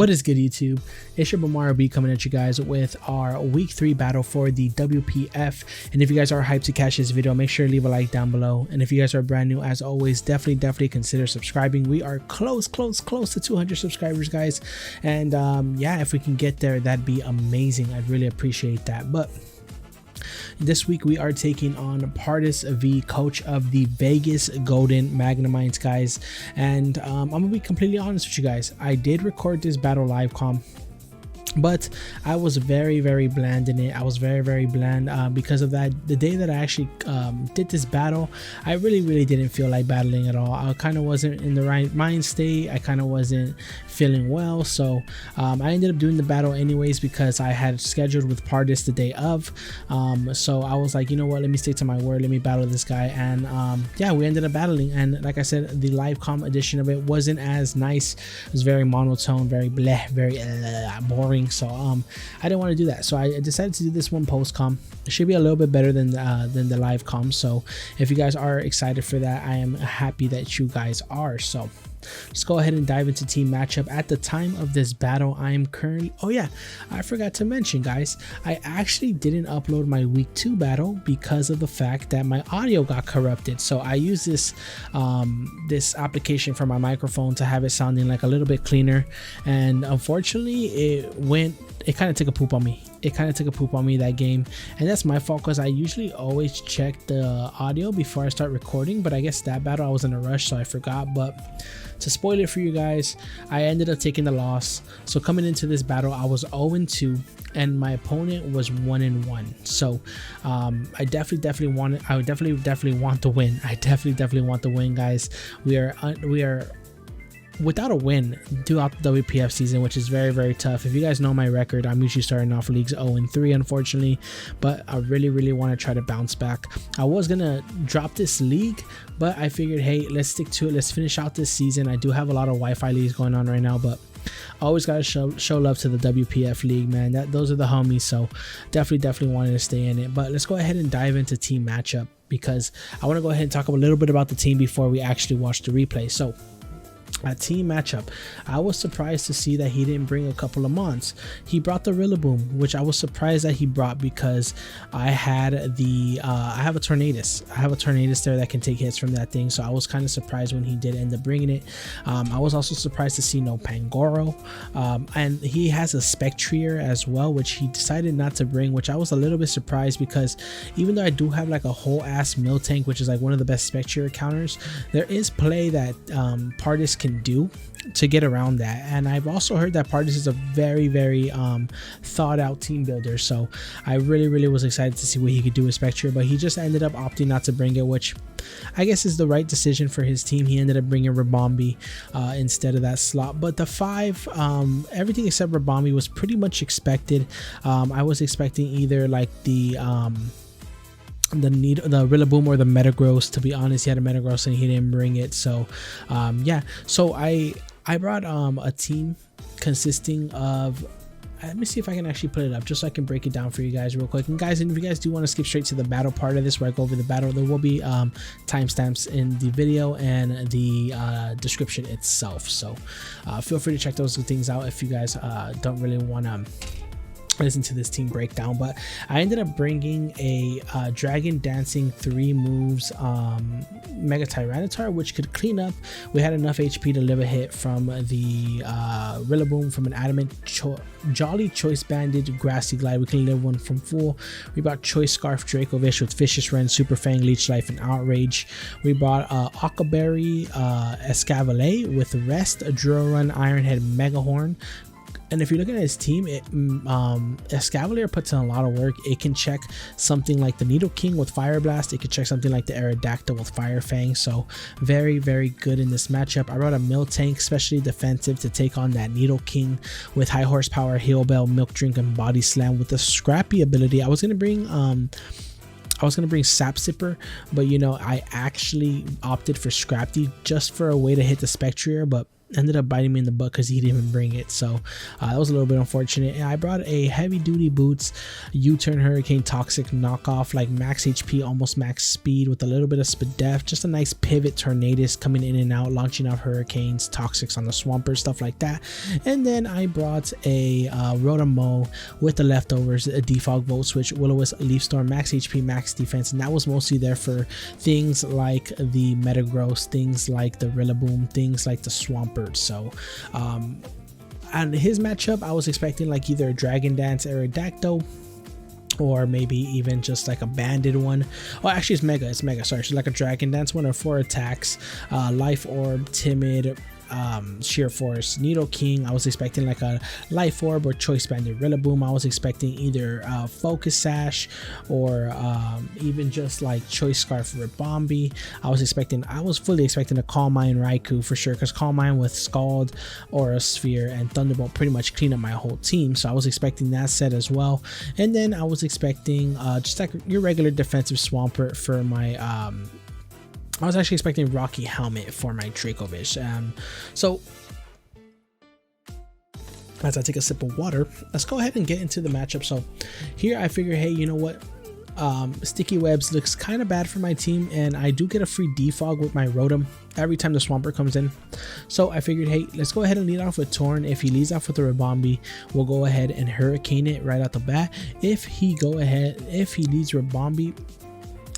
What is good, YouTube? It's your Mario B coming at you guys with our week 3 battle for the WPF. And if you guys are hyped to catch this video, make sure to leave a like down below. And if you guys are brand new, as always, definitely consider subscribing. We are close to 200 subscribers, guys. And yeah, if we can get there, that'd be amazing. I'd really appreciate that. But this week we are taking on Pardis V, coach of the Vegas Golden Magnamines, guys. And I'm gonna be completely honest with you guys. I did record this battle live com, but I was very bland in it. I was very bland because of that. The day that I actually did this battle, I really didn't feel like battling at all. I kind of wasn't in the right mind state. I kind of wasn't feeling well, so I ended up doing the battle anyways because I had scheduled with Pardis the day of. So I was like, you know what, let me stick to my word, let me battle this guy. And yeah, we ended up battling, and like I said, the live com edition of it wasn't as nice. It was very monotone, very bleh, very boring. So I didn't want to do that, so I decided to do this one post com. It should be a little bit better than the live com. So if you guys are excited for that, I am happy that you guys are. So let's go ahead and dive into team matchup. At the time of this battle, I am currently, oh yeah, I forgot to mention, guys, I actually didn't upload my week 2 battle because of the fact that my audio got corrupted. So I used this this application for my microphone to have it sounding like a little bit cleaner, and unfortunately it kind of took a poop on me. It kind of took a poop on me that game, and that's my fault because I usually always check the audio before I start recording, but I guess that battle I was in a rush, so I forgot. But to spoil it for you guys, I ended up taking the loss. So coming into this battle, I was 0-2 and my opponent was 1-1. So I definitely want to win. I definitely want to win, guys. We are without a win throughout the WPF season, which is very tough. If you guys know my record, I'm usually starting off leagues 0-3, unfortunately, but I really want to try to bounce back. I was gonna drop this league, but I figured, hey, let's stick to it. Let's finish out this season. I do have a lot of Wi-Fi leagues going on right now, but I always gotta show love to the WPF league, man. Those are the homies, so definitely wanted to stay in it. But let's go ahead and dive into team matchup, because I want to go ahead and talk a little bit about the team before we actually watch the replay. So a team matchup, I was surprised to see that he didn't bring a couple of mons. He brought the Rillaboom, which I was surprised that he brought, because I had the I have a Tornadus there that can take hits from that thing. So I was kind of surprised when he did end up bringing it. I was also surprised to see no Pangoro, and he has a Spectrier as well, which he decided not to bring, which I was a little bit surprised, because even though I do have like a whole ass Miltank, which is like one of the best Spectrier counters, there is play that Pardis can do to get around that. And I've also heard that Pardis is a very thought out team builder, so I really was excited to see what he could do with Spectre, but he just ended up opting not to bring it, which I guess is the right decision for his team. He ended up bringing Rabombi instead of that slot. But the 5, everything except Rabombi was pretty much expected. I was expecting either like the Rillaboom or the Metagross. To be honest, he had a Metagross and he didn't bring it. So yeah, so I brought a team consisting of, let me see if I can actually put it up just so I can break it down for you guys real quick. And guys, and if you guys do want to skip straight to the battle part of this where I go over the battle, there will be timestamps in the video and the description itself, so feel free to check those things out if you guys don't really want to listen to this team breakdown. But I ended up bringing a Dragon Dancing 3 moves Mega Tyranitar, which could clean up. We had enough HP to live a hit from the Rillaboom, from an Adamant, Jolly Choice Banded, Grassy Glide. We can live one from full. We brought Choice Scarf Dracovish with Vicious Rend, Super Fang, Leech Life, and Outrage. We brought Okaberry Escavalier with Rest, Drurun, Ironhead, Megahorn. And if you're looking at his team, Escavalier puts in a lot of work. It can check something like the Needle King with Fire Blast. It could check something like the Aerodactyl with Fire Fang. So very good in this matchup. I brought a Miltank, especially defensive, to take on that Needle King with high horsepower, Heal Bell, Milk Drink, and Body Slam with the Scrappy ability. I was gonna bring Sap Sipper, but you know, I actually opted for Scrappy just for a way to hit the Spectrier. But ended up biting me in the butt because he didn't even bring it. So that was a little bit unfortunate. And I brought a heavy duty boots U-turn hurricane toxic knockoff, like max HP, almost max speed with a little bit of speed def, just a nice pivot tornadoes coming in and out, launching out hurricanes, toxics on the Swampert, stuff like that. And then I brought a Rotom with the leftovers, a defog volt switch, Will-O-Wisp, Leaf Storm, max HP, max defense, and that was mostly there for things like the Metagross, things like the Rillaboom, things like the Swampert. So and his matchup, I was expecting like either a Dragon Dance Aerodactyl, or maybe even just like a banded one. Oh, actually it's mega, sorry. So like a Dragon Dance one, or 4 attacks, Life Orb, Timid, Sheer Force, Nidoking. I was expecting like a Life Orb or Choice Banded Rillaboom. I was expecting either Focus Sash or even just like Choice Scarf Ribombee. I was fully expecting a Calm Mind Raikou for sure, because Calm Mind with Scald, Aura Sphere, and Thunderbolt pretty much clean up my whole team. So I was expecting that set as well. And then I was expecting just like your regular defensive Swampert for my I was actually expecting Rocky Helmet for my Dracovish. So as I take a sip of water, let's go ahead and get into the matchup. So here I figure, hey, you know what? Sticky Webs looks kind of bad for my team, and I do get a free defog with my Rotom every time the Swampert comes in. So I figured, hey, let's go ahead and lead off with Torn. If he leads off with the Ribombee, we'll go ahead and Hurricane it right out the bat. If he leads Ribombee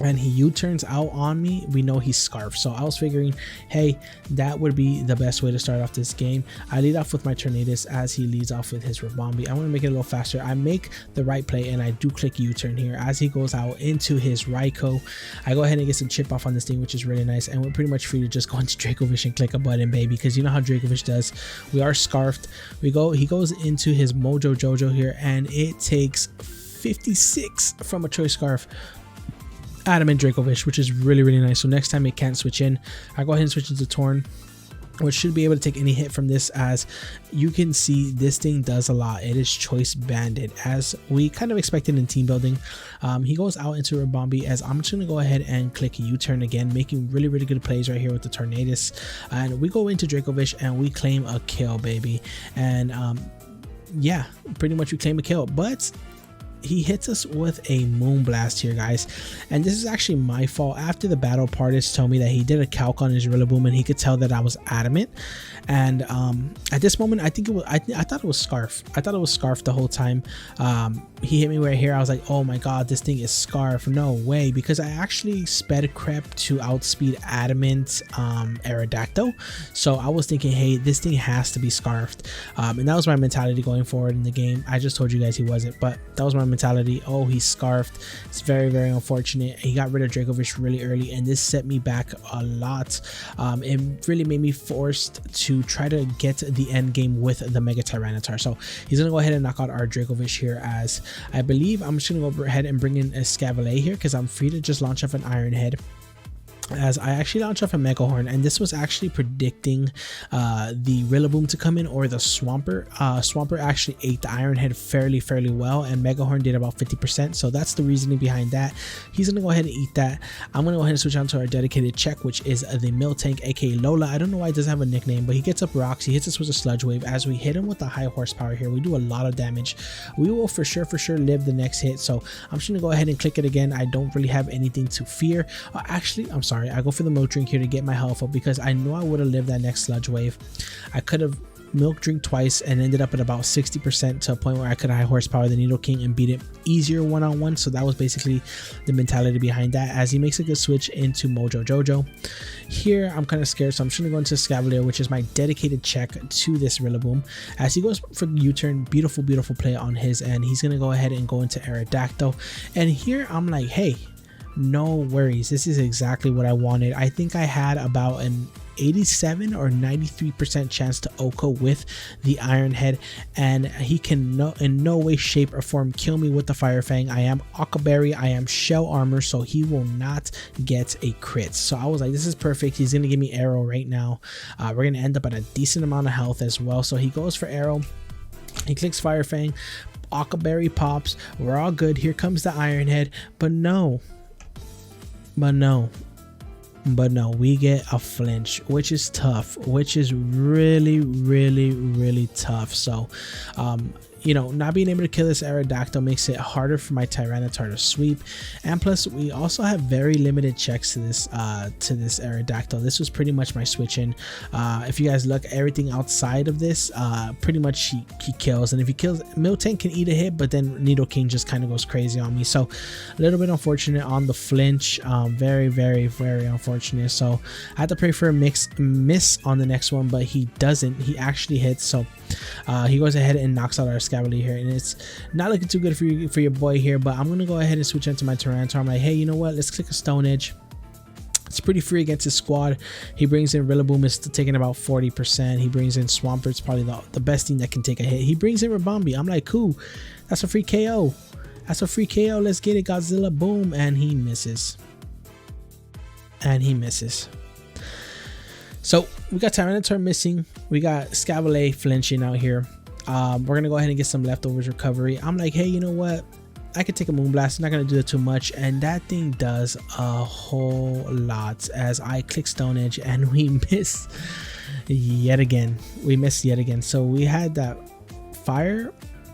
and he U-turns out on me, we know he's Scarf. So I was figuring, hey, that would be the best way to start off this game. I lead off with my Tornadus as he leads off with his Ribombee. I want to make it a little faster. I make the right play and I do click U-turn here as he goes out into his Raikou. I go ahead and get some chip off on this thing, which is really nice, and we're pretty much free to just go into Dracovish and click a button, baby, because you know how Dracovish does. We are Scarfed. He goes into his Mojo Jojo here, and it takes 56 from a Choice Scarf Adamant Dracovish, which is really nice. So next time it can't switch in, I go ahead and switch into Torn, which should be able to take any hit from this. As you can see, this thing does a lot. It is Choice Banded, as we kind of expected in team building. He goes out into Ribombee, as I'm just going to go ahead and click U-turn again, making really good plays right here with the Tornadus. And we go into Dracovish and we claim a kill, baby. And yeah, pretty much we claim a kill, but he hits us with a Moonblast here, guys, and this is actually my fault. After the battle, Partis told me that he did a calc on his Rillaboom and he could tell that I was adamant. And at this moment, I think it was I thought it was Scarf. I thought it was Scarf the whole time. He hit me right here. I was like, oh my god, this thing is Scarf. No way, because I actually sped Crep to outspeed Adamant Aerodactyl. So I was thinking, hey, this thing has to be Scarfed, and that was my mentality going forward in the game. I just told you guys he wasn't, but that was my mentality. Oh, he's Scarfed. It's very unfortunate. He got rid of Dracovish really early, and this set me back a lot. It really made me forced to try to get the end game with the Mega Tyranitar. So he's gonna go ahead and knock out our Dracovish here, as I believe I'm just gonna go ahead and bring in a Scavillae here, because I'm free to just launch off an Iron Head, as I actually launched off a Mega Horn, and this was actually predicting the Rillaboom to come in, or the Swampert. Swampert actually ate the Iron Head fairly well, and Mega Horn did about 50%, so that's the reasoning behind that. He's gonna go ahead and eat that. I'm gonna go ahead and switch on to our dedicated check, which is the Miltank, aka Lola. I don't know why it doesn't have a nickname, but he gets up rocks. He hits us with a Sludge Wave. As we hit him with the high horsepower here, we do a lot of damage. We will for sure live the next hit, so I'm just gonna go ahead and click it again. I don't really have anything to fear. Actually, I'm sorry, I go for the Milk Drink here to get my health up, because I know I would have lived that next Sludge Wave. I could have Milk Drink twice and ended up at about 60%, to a point where I could high horsepower the Nidoking and beat it easier one-on-one. So that was basically the mentality behind that, as he makes a good switch into Mojo Jojo. Here I'm kind of scared, so I'm just gonna go into Scavillae, which is my dedicated check to this Rillaboom. As he goes for U-turn, beautiful play on his end. He's gonna go ahead and go into Aerodactyl, and here I'm like, hey, no worries, this is exactly what I wanted. I think I had about an 87 or 93% chance to OHKO with the Iron Head, and he can in no way, shape, or form kill me with the Fire Fang. I am Aqua Berry, I am Shell Armor, so he will not get a crit. So I was like, this is perfect. He's gonna give me Arrow right now. We're gonna end up at a decent amount of health as well. So he goes for Arrow, he clicks Fire Fang, Aqua Berry pops, we're all good. Here comes the Iron Head, but no, But no, we get a flinch, which is tough, which is really tough. So you know, not being able to kill this Aerodactyl makes it harder for my Tyranitar to sweep, and plus we also have very limited checks to this Aerodactyl. This was pretty much my switch in. If you guys look, everything outside of this pretty much he kills, and if he kills, Miltank can eat a hit, but then Nidoking just kind of goes crazy on me. So a little bit unfortunate on the flinch, very unfortunate. So I had to pray for a miss on the next one, but he doesn't. He actually hits. So he goes ahead and knocks out our Scavalier here, and it's not looking too good for your boy here. But I'm gonna go ahead and switch into my Tyranitar. I'm like, hey, you know what, let's click a Stone Edge. It's pretty free against his squad. He brings in Rillaboom, is taking about 40%. He brings in Swampert, it's probably the best thing that can take a hit. He brings in Ribombee. I'm like, cool, that's a free KO. That's a free KO. Let's get it. Godzilla, boom, and he misses. And he misses. So we got Tyranitar missing. We got Scavalier flinching out here. We're gonna go ahead and get some leftovers recovery. I'm like, hey, you know what, I could take a Moonblast, not gonna do that too much, and that thing does a whole lot as I click Stone Edge, and we miss yet again. So we had that Fire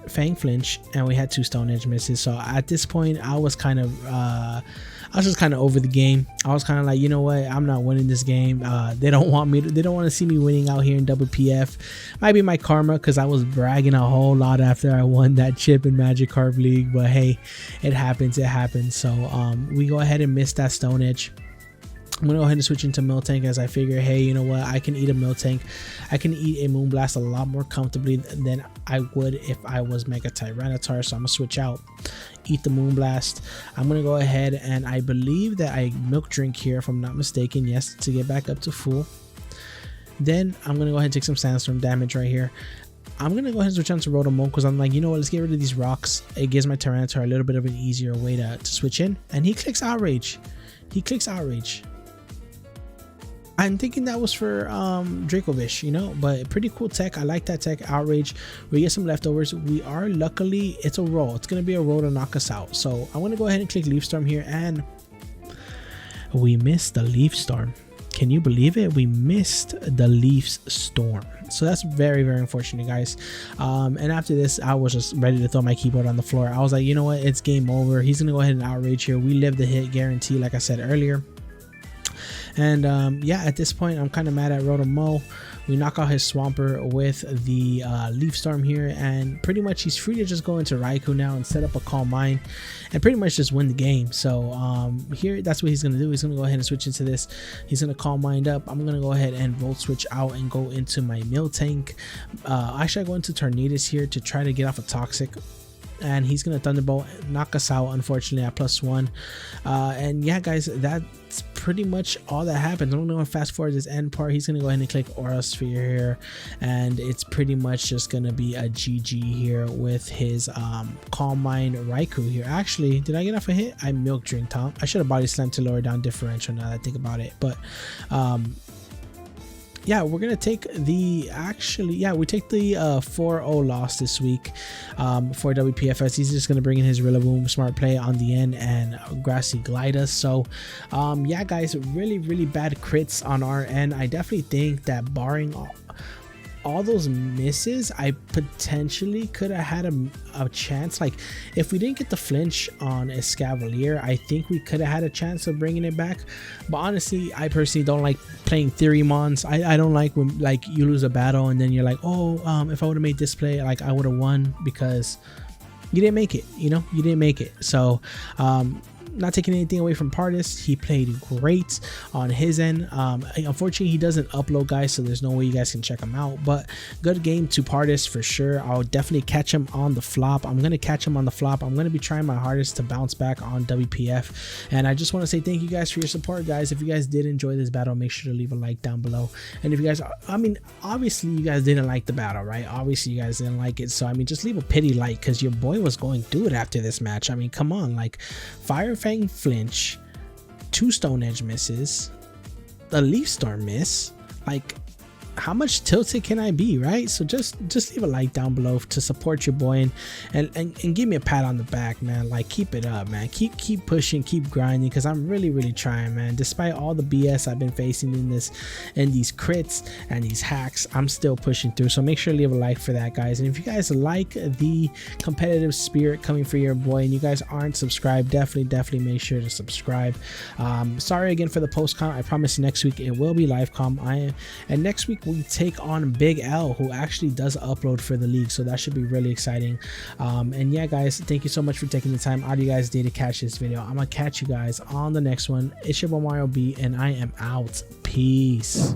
Fang flinch, and we had 2 Stone Edge misses. So at this point I was kind of just kind of over the game. I was kind of like, you know what, I'm not winning this game. They don't want to see me winning out here in WPF. Might be my karma, because I was bragging a whole lot after I won that chip in Magikarp League, but hey, it happens. So we go ahead and miss that Stone Edge. I'm gonna go ahead and switch into Miltank, as I figure, hey, you know what, I can eat a Miltank. I can eat a Moonblast a lot more comfortably than I would if I was Mega Tyranitar. So I'm gonna switch out, eat the Moonblast. I'm gonna go ahead, and I believe that I Milk Drink here, if I'm not mistaken. Yes, to get back up to full. Then I'm gonna go ahead and take some Sandstorm damage right here. I'm gonna go ahead and switch on to Rotom because I'm like, you know what, let's get rid of these rocks. It gives my Tyranitar a little bit of an easier way to switch in, and he clicks Outrage. I'm thinking that was for Dracovish, you know, but pretty cool tech. I like that tech, Outrage. We get some leftovers. We are, luckily, it's a roll. It's going to be a roll to knock us out. So I'm going to go ahead and click Leaf Storm here, and we missed the Leaf Storm. Can you believe it? We missed the Leaf Storm. So that's very unfortunate, guys. And after this, I was just ready to throw my keyboard on the floor. I was like, you know what, it's game over. He's going to go ahead and Outrage here. We live the hit guarantee, like I said earlier. And yeah, at this point I'm kind of mad at Rotom. We knock out his Swampert with the Leaf Storm here, and pretty much he's free to just go into Raikou now and set up a Calm Mind and pretty much just win the game. So here, that's what he's gonna do. He's gonna go ahead and switch into this. He's gonna Calm Mind up. I'm gonna go ahead and Volt Switch out and go into my Miltank. Actually, I go into Tornadus here to try to get off a Toxic, and he's gonna Thunderbolt, knock us out, unfortunately, at +1. And yeah, guys, that's pretty much all that happens. I'm gonna fast forward this end part. He's gonna go ahead and click Aura Sphere here, and it's pretty much just gonna be a GG here with his Calm Mind Raikou here. Actually, did I get off a hit? I Milk Drink Tom. I should have Body Slammed to lower down differential now that I think about it, but yeah, we're gonna take the we take the 4-0 loss this week for WPFS. He's just gonna bring in his Rillaboom, smart play on the end, and Grassy Glide us. So yeah, guys, really bad crits on our end. I definitely think that barring all those misses, I potentially could have had a chance. Like, if we didn't get the flinch on Escavalier, I think we could have had a chance of bringing it back. But honestly, I personally don't like playing Theorymons. I don't like when, like, you lose a battle and then you're like, oh, if I would have made this play, like, I would have won, because you didn't make it, you know, you didn't make it. So not taking anything away from Pardis, he played great on his end. Unfortunately, he doesn't upload, guys, so there's no way you guys can check him out, but good game to Pardis for sure. I'll definitely catch him on the flop. I'm gonna catch him on the flop. I'm gonna be trying my hardest to bounce back on WPF, and I just want to say thank you guys for your support, guys. If you guys did enjoy this battle, make sure to leave a like down below. And if you guys, I mean, obviously you guys didn't like the battle, right? Obviously you guys didn't like it, so I mean, just leave a pity like, because your boy was going through it after this match. I mean, come on, like, Fire Fang flinch, 2 Stone Edge misses, a Leaf Storm miss, like, how much tilted can I be, right? So just leave a like down below to support your boy, and give me a pat on the back, man. Like, keep it up, man. Keep pushing, keep grinding, because I'm really trying, man. Despite all the BS I've been facing in these crits and these hacks, I'm still pushing through. So make sure to leave a like for that, guys. And if you guys like the competitive spirit coming for your boy and you guys aren't subscribed, definitely make sure to subscribe. Sorry again for the post com. I promise next week it will be live com. And next week we take on Big L, who actually does upload for the league, so that should be really exciting. And yeah, guys, thank you so much for taking the time out of you guys' day to catch this video. I'm gonna catch you guys on the next one. It's your boy Mario B, and I am out. Peace.